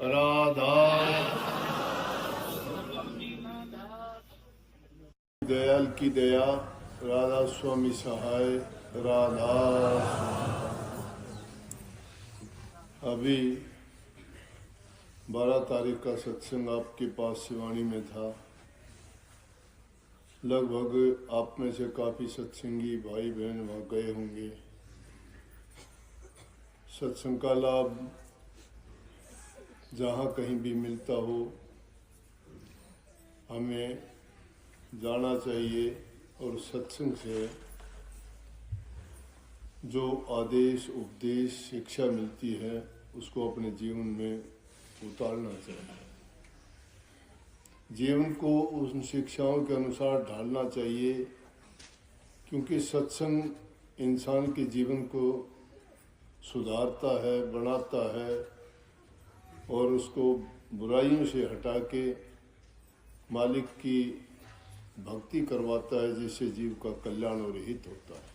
राधा दयाल की दया, राधा स्वामी सहाय, राधा। अभी 12 तारीख का सत्संग आपके पास शिवानी में था। लगभग आप में से काफ़ी सत्संगी भाई बहन वहाँ गए होंगे। सत्संग का लाभ जहाँ कहीं भी मिलता हो हमें जाना चाहिए और सत्संग से जो आदेश उपदेश शिक्षा मिलती है उसको अपने जीवन में उतारना चाहिए। जीवन को उन शिक्षाओं के अनुसार ढालना चाहिए, क्योंकि सत्संग इंसान के जीवन को सुधारता है, बनाता है और उसको बुराइयों से हटा के मालिक की भक्ति करवाता है, जिससे जीव का कल्याण और हित होता है।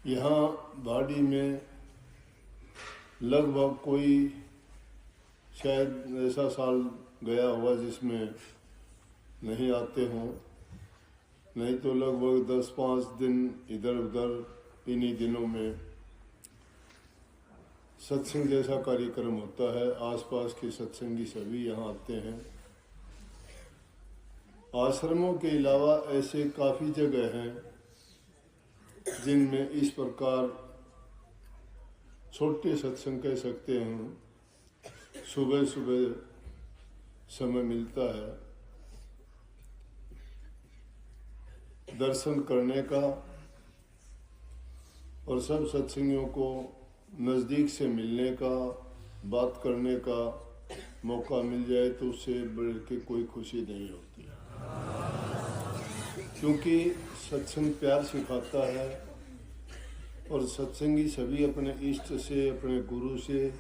यहाँ भाड़ी में लगभग कोई शायद ऐसा साल गया हुआ जिसमें नहीं आते हों, नहीं तो लगभग 10-5 दिन इधर उधर इन्हीं दिनों में सत्संग जैसा कार्यक्रम होता है। आसपास के सत्संगी सभी यहाँ आते हैं। आश्रमों के अलावा ऐसे काफ़ी जगह हैं जिनमें इस प्रकार छोटे सत्संग कह सकते हैं, सुबह सुबह समय मिलता है दर्शन करने का और सब सत्संगियों को नज़दीक से मिलने का, बात करने का मौका मिल जाए तो उससे बढ़ के कोई खुशी नहीं होती, क्योंकि सत्संग प्यार सिखाता है और सत्संगी सभी अपने इष्ट से, अपने गुरु से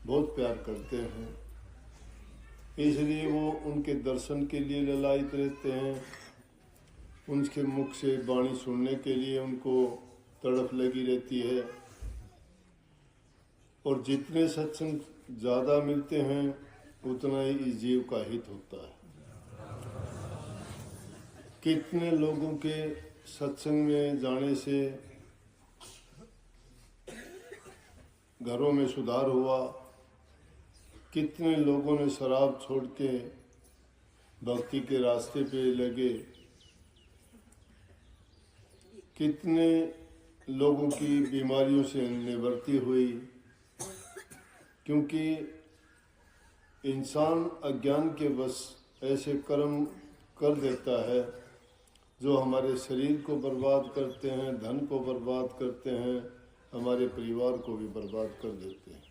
बहुत प्यार करते हैं। इसलिए वो उनके दर्शन के लिए ललायित रहते हैं, उनके मुख से वाणी सुनने के लिए उनको तड़प लगी रहती है। और जितने सत्संग ज़्यादा मिलते हैं उतना ही इस जीव का हित होता है। कितने लोगों के सत्संग में जाने से घरों में सुधार हुआ, कितने लोगों ने शराब छोड़ के भक्ति के रास्ते पे लगे, कितने लोगों की बीमारियों से निवृत्ति हुई, क्योंकि इंसान अज्ञान के वश ऐसे कर्म कर देता है जो हमारे शरीर को बर्बाद करते हैं, धन को बर्बाद करते हैं, हमारे परिवार को भी बर्बाद कर देते हैं।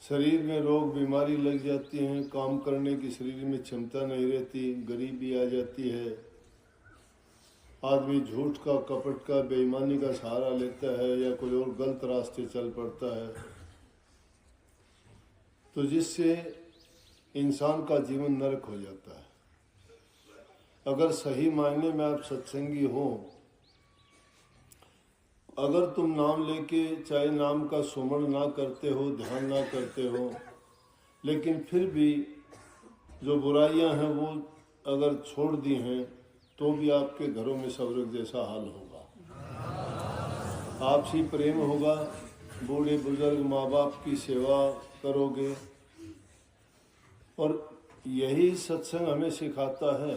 शरीर में रोग बीमारी लग जाती हैं, काम करने की शरीर में क्षमता नहीं रहती, गरीबी आ जाती है, आदमी झूठ का, कपट का, बेईमानी का सहारा लेता है या कोई और गलत रास्ते चल पड़ता है, तो जिससे इंसान का जीवन नरक हो जाता है। अगर सही मायने में आप सत्संगी हो, अगर तुम नाम लेके चाहे नाम का सुमरण ना करते हो, ध्यान ना करते हो, लेकिन फिर भी जो बुराइयां हैं वो अगर छोड़ दी हैं तो भी आपके घरों में स्वर्ग जैसा हाल होगा। आपसी प्रेम होगा, बूढ़े बुजुर्ग माँ बाप की सेवा करोगे। और यही सत्संग हमें सिखाता है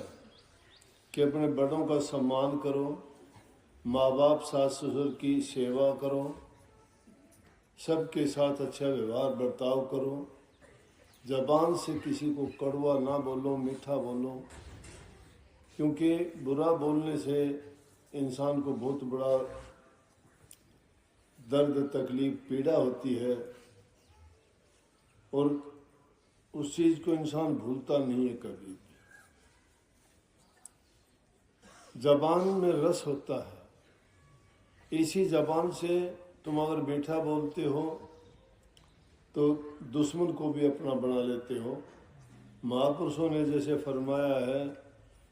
कि अपने बड़ों का सम्मान करो, माँ बाप सास ससुर की सेवा करो, सबके साथ अच्छा व्यवहार बर्ताव करो, जबान से किसी को कड़वा ना बोलो, मीठा बोलो, क्योंकि बुरा बोलने से इंसान को बहुत बड़ा दर्द, तकलीफ, पीड़ा होती है और उस चीज़ को इंसान भूलता नहीं है कभी भी। जबान में रस होता है, इसी जबान से तुम अगर मीठा बोलते हो तो दुश्मन को भी अपना बना लेते हो। महापुरुषों ने जैसे फरमाया है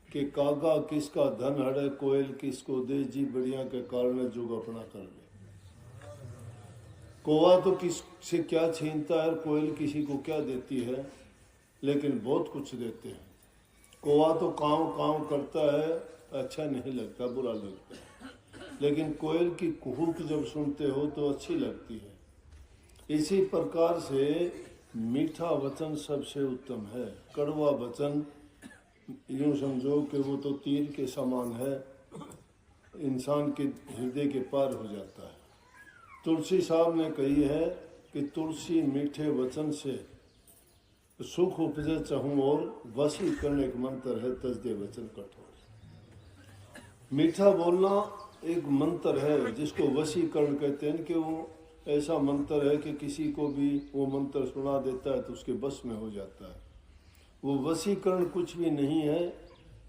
कि कागा किसका धन हड़े, कोयल किसको दे, जी बढ़िया के कारण जुग अपना कर ले। कौवा तो किसी से क्या छीनता है, कोयल किसी को क्या देती है, लेकिन बहुत कुछ देते हैं। कौवा तो काँव काँव करता है, अच्छा नहीं लगता, बुरा लगता है, लेकिन कोयल की कुहुक जब सुनते हो तो अच्छी लगती है। इसी प्रकार से मीठा वचन सबसे उत्तम है। कड़वा वचन यूँ समझो कि वो तो तीर के समान है, इंसान के हृदय के पार हो जाता है। तुलसी साहब ने कही है कि तुलसी मीठे वचन से सुख उपजे चाहूँ और वशीकरण एक मंत्र है, तजदे वचन कठोर। मीठा बोलना एक मंत्र है जिसको वशीकरण कहते हैं, कि वो ऐसा मंत्र है कि किसी को भी वो मंत्र सुना देता है तो उसके बस में हो जाता है। वो वशीकरण कुछ भी नहीं है।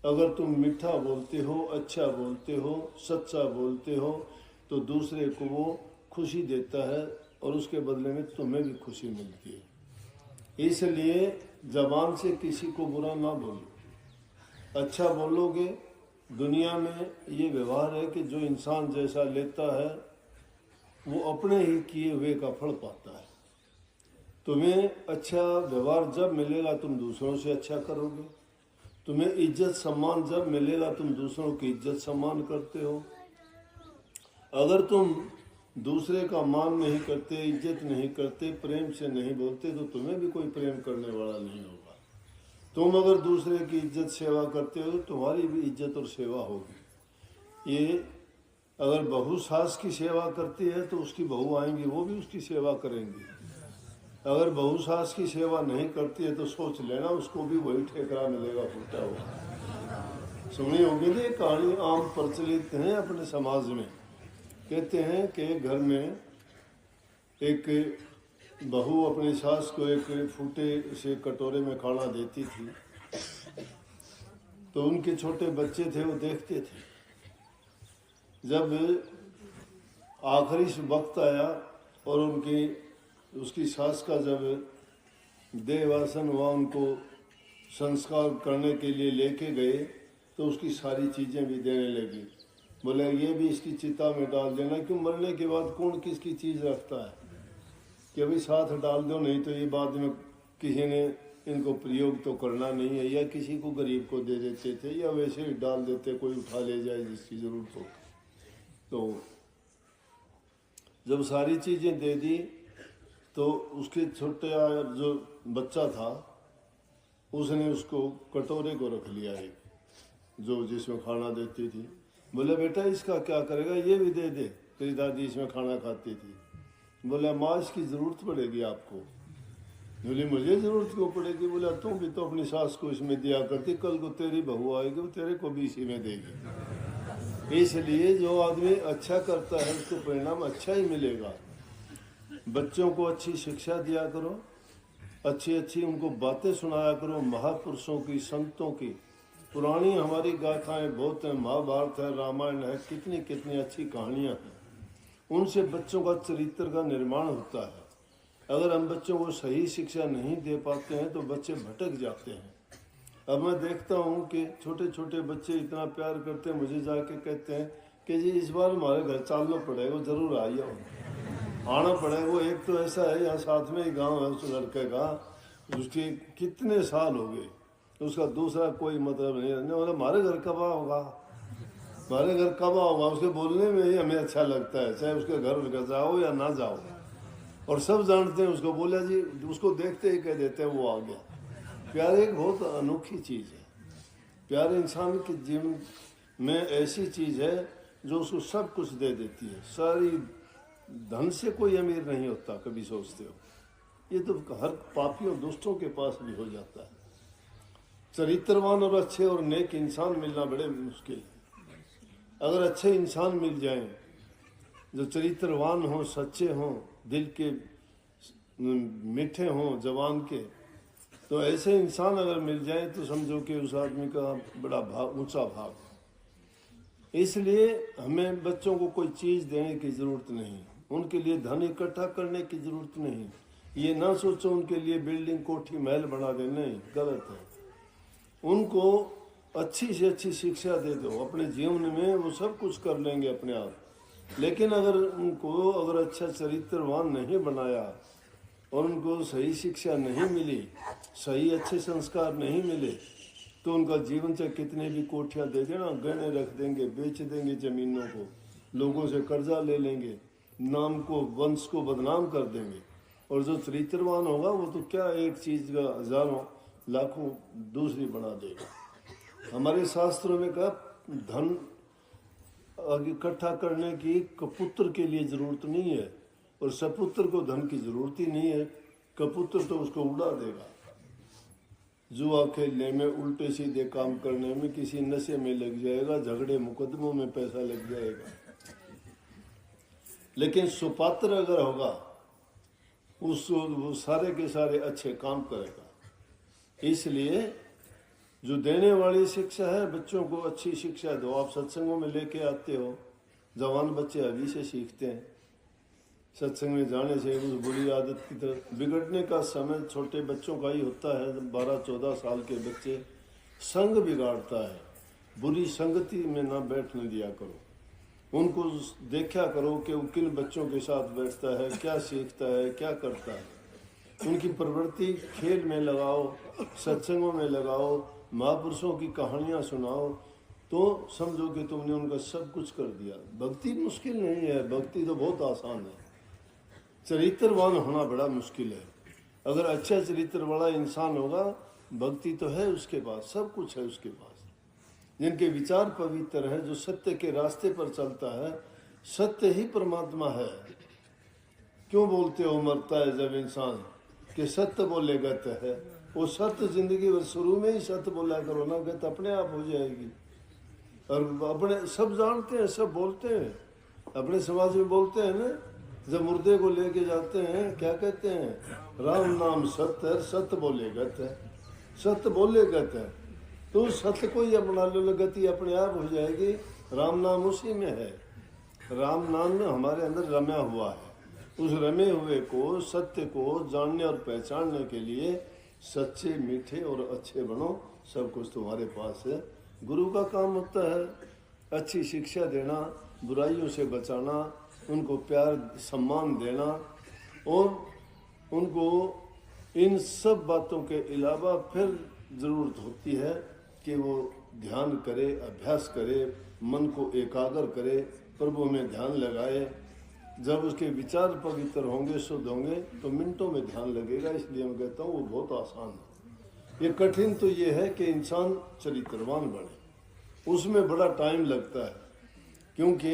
अगर तुम मीठा बोलते हो, अच्छा बोलते हो, सच्चा बोलते हो, तो दूसरे को वो खुशी देता है और उसके बदले में तुम्हें भी खुशी मिलती है। इसलिए जबान से किसी को बुरा ना बोलो, अच्छा बोलोगे। दुनिया में ये व्यवहार है कि जो इंसान जैसा लेता है वो अपने ही किए हुए का फल पाता है। तुम्हें अच्छा व्यवहार जब मिलेगा तुम दूसरों से अच्छा करोगे, तुम्हें इज्जत सम्मान जब मिलेगा तुम दूसरों की इज्जत सम्मान करते हो। अगर तुम दूसरे का मान नहीं करते, इज्जत नहीं करते, प्रेम से नहीं बोलते, तो तुम्हें भी कोई प्रेम करने वाला नहीं होगा। तुम अगर दूसरे की इज्जत सेवा करते हो तो तुम्हारी भी इज्जत और सेवा होगी। ये अगर बहू सास की सेवा करती है तो उसकी बहू आएंगी, वो भी उसकी सेवा करेंगी। अगर बहू सास की सेवा नहीं करती है तो सोच लेना उसको भी वही ठेकरा मिलेगा, फूटा हुआ। सुनी होगी ना, कहानी आम प्रचलित है अपने समाज में। कहते हैं कि घर में एक बहू अपनी सास को एक फूटे से कटोरे में खाना देती थी, तो उनके छोटे बच्चे थे वो देखते थे। जब आखिरी वक्त आया और उसकी सास का जब देहवासन हुआ, उनको संस्कार करने के लिए लेके गए, तो उसकी सारी चीज़ें भी देने लगी। बोले ये भी इसकी चिता में डाल देना, क्यों मरने के बाद कौन किसकी चीज़ रखता है, कि अभी साथ डाल दो, नहीं तो ये बाद में किसी ने इनको प्रयोग तो करना नहीं है, या किसी को गरीब को दे देते थे, या वैसे ही डाल देते, कोई उठा ले जाए जिसकी ज़रूरत हो। तो जब सारी चीज़ें दे दी तो उसके छोटे जो बच्चा था उसने उसको कटोरे को रख लिया, एक जो जिसमें खाना देती थी। बोले बेटा इसका क्या करेगा, ये भी दे दे, तेरी दादी इसमें खाना खाती थी। बोला माँ इसकी ज़रूरत पड़ेगी आपको। बोली मुझे ज़रूरत क्यों पड़ेगी। बोला तुम भी तो अपनी सास को इसमें दिया करती, कल को तेरी बहू आएगी वो तेरे को भी इसी में देगी। इसलिए जो आदमी अच्छा करता है उसको परिणाम अच्छा ही मिलेगा। बच्चों को अच्छी शिक्षा दिया करो, अच्छी अच्छी उनको बातें सुनाया करो, महापुरुषों की, संतों की। पुरानी हमारी गाथाएं बहुत हैं, महाभारत है, रामायण है, कितनी कितनी अच्छी कहानियाँ हैं। उनसे बच्चों का चरित्र का निर्माण होता है। अगर हम बच्चों को सही शिक्षा नहीं दे पाते हैं तो बच्चे भटक जाते हैं। अब मैं देखता हूँ कि छोटे छोटे बच्चे इतना प्यार करते हैं, मुझे जाके कहते हैं कि जी इस बार हमारे घर चलना पड़ेगा, जरूर आइए, आना पड़ेगा। वो एक तो ऐसा है, यहाँ साथ में ही गांव है उस लड़के का, उसके कितने साल हो गए, उसका दूसरा कोई मतलब नहीं। बोला हमारे घर कब होगा, हमारे घर कब आओगा। उसके बोलने में ही हमें अच्छा लगता है, चाहे उसके घर जाओ या ना जाओ, और सब जानते हैं उसको। बोला जी, उसको देखते ही कह देते हैं वो आ गया। प्यार एक बहुत अनोखी चीज़ है। प्यार इंसान के जीवन में ऐसी चीज़ है जो उसको सब कुछ दे देती है। सारी धन से कोई अमीर नहीं होता, कभी सोचते हो। ये तो हर पापियों दुष्टों के पास भी हो जाता है। चरित्रवान और अच्छे और नेक इंसान मिलना बड़े मुश्किल है। अगर अच्छे इंसान मिल जाएं जो चरित्रवान हों, सच्चे हों, दिल के मीठे हों, जवान के, तो ऐसे इंसान अगर मिल जाए तो समझो कि उस आदमी का बड़ा भाग, ऊंचा भाग। इसलिए हमें बच्चों को कोई चीज़ देने की ज़रूरत नहीं, उनके लिए धन इकट्ठा करने की ज़रूरत नहीं। ये ना सोचो उनके लिए बिल्डिंग, कोठी, महल बना दे, नहीं, गलत है। उनको अच्छी से अच्छी शिक्षा दे दो, अपने जीवन में वो सब कुछ कर लेंगे अपने आप। लेकिन अगर अच्छा चरित्रवान नहीं बनाया और उनको सही शिक्षा नहीं मिली, सही अच्छे संस्कार नहीं मिले, तो उनका जीवन चाहे कितने भी कोठियाँ दे देना, गहने रख देंगे, बेच देंगे ज़मीनों को, लोगों से कर्जा ले लेंगे, नाम को, वंश को बदनाम कर देंगे। और जो चरित्रवान होगा वो तो क्या एक चीज़ का हजारों लाखों दूसरी बना देगा। हमारे शास्त्रों में कहा धन इकट्ठा करने की कपुत्र के लिए जरूरत नहीं है, और सपुत्र को धन की जरूरत ही नहीं है। कपुत्र तो उसको उड़ा देगा, जुआ खेलने में, उल्टे सीधे काम करने में, किसी नशे में लग जाएगा, झगड़े मुकदमों में पैसा लग जाएगा। लेकिन सुपात्र अगर होगा वो सारे के सारे अच्छे काम करेगा। इसलिए जो देने वाली शिक्षा है, बच्चों को अच्छी शिक्षा दो। आप सत्संगों में लेके आते हो, जवान बच्चे अभी से सीखते हैं। सत्संग में जाने से उस बुरी आदत की तरफ बिगड़ने का समय छोटे बच्चों का ही होता है। 12-14 साल के बच्चे संग बिगाड़ता है, बुरी संगति में ना बैठने दिया करो। उनको देखा करो कि वो किन बच्चों के साथ बैठता है, क्या सीखता है, क्या करता है। उनकी प्रवृत्ति खेल में लगाओ, सत्संगों में लगाओ, महापुरुषों की कहानियाँ सुनाओ, तो समझो कि तुमने उनका सब कुछ कर दिया। भक्ति मुश्किल नहीं है, भक्ति तो बहुत आसान है। चरित्रवान होना बड़ा मुश्किल है। अगर अच्छा चरित्र वाला इंसान होगा, भक्ति तो है उसके पास, सब कुछ है उसके पास। जिनके विचार पवित्र है, जो सत्य के रास्ते पर चलता है, सत्य ही परमात्मा है। क्यों बोलते हो मरता है जब इंसान, कि सत्य बोले गत है। वो सत्य जिंदगी भर शुरू में ही सत्य बोला करो ना, गत अपने आप हो जाएगी। और अपने सब जानते हैं, सब बोलते हैं, अपने समाज में बोलते हैं ना, जब मुर्दे को लेके जाते हैं क्या कहते हैं, राम नाम सत्य है, सत्य बोले गत है, सत्य बोले गत है। तो सत्य को ही अपना लो, गति अपने आप हो जाएगी। राम नाम उसी में है, राम नाम में हमारे अंदर रम्या हुआ है। उस रमे हुए को, सत्य को जानने और पहचानने के लिए सच्चे, मीठे और अच्छे बनो। सब कुछ तुम्हारे पास है। गुरु का काम होता है अच्छी शिक्षा देना, बुराइयों से बचाना, उनको प्यार सम्मान देना, और उनको इन सब बातों के अलावा फिर ज़रूरत होती है कि वो ध्यान करे, अभ्यास करे, मन को एकाग्र करे, प्रभु में ध्यान लगाए। जब उसके विचार पवित्र होंगे, शुद्ध होंगे, तो मिनटों में ध्यान लगेगा। इसलिए मैं कहता हूँ वो बहुत आसान है। ये कठिन तो ये है कि इंसान चरित्रवान बने, उसमें बड़ा टाइम लगता है, क्योंकि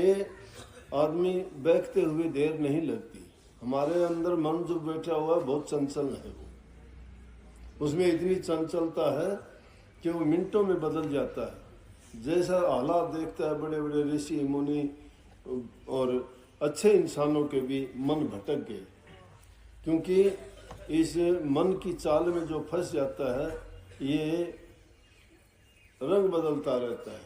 आदमी बैठते हुए देर नहीं लगती। हमारे अंदर मन जो बैठा हुआ है बहुत चंचल है, वो उसमें इतनी चंचलता है कि वो मिनटों में बदल जाता है। जैसा हालात देखता है, बड़े बड़े ऋषि मुनि और अच्छे इंसानों के भी मन भटक गए, क्योंकि इस मन की चाल में जो फंस जाता है, ये रंग बदलता रहता है।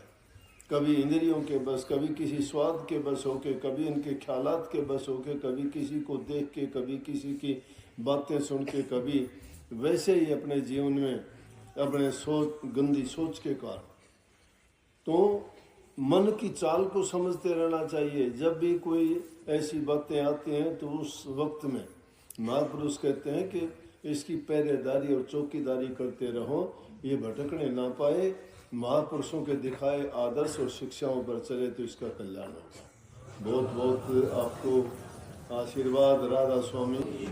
कभी इंद्रियों के बस, कभी किसी स्वाद के बस होके, कभी इनके ख्यालात के बस होके, कभी किसी को देख के, कभी किसी की बातें सुन के, कभी वैसे ही अपने जीवन में अपने गंदी सोच के कारण। तो मन की चाल को समझते रहना चाहिए। जब भी कोई ऐसी बातें आती हैं तो उस वक्त में महापुरुष कहते हैं कि इसकी पहरेदारी और चौकीदारी करते रहो, ये भटकने ना पाए। महापुरुषों के दिखाए आदर्श और शिक्षाओं पर चले तो इसका कल्याण होगा। बहुत बहुत आपको आशीर्वाद। राधा स्वामी।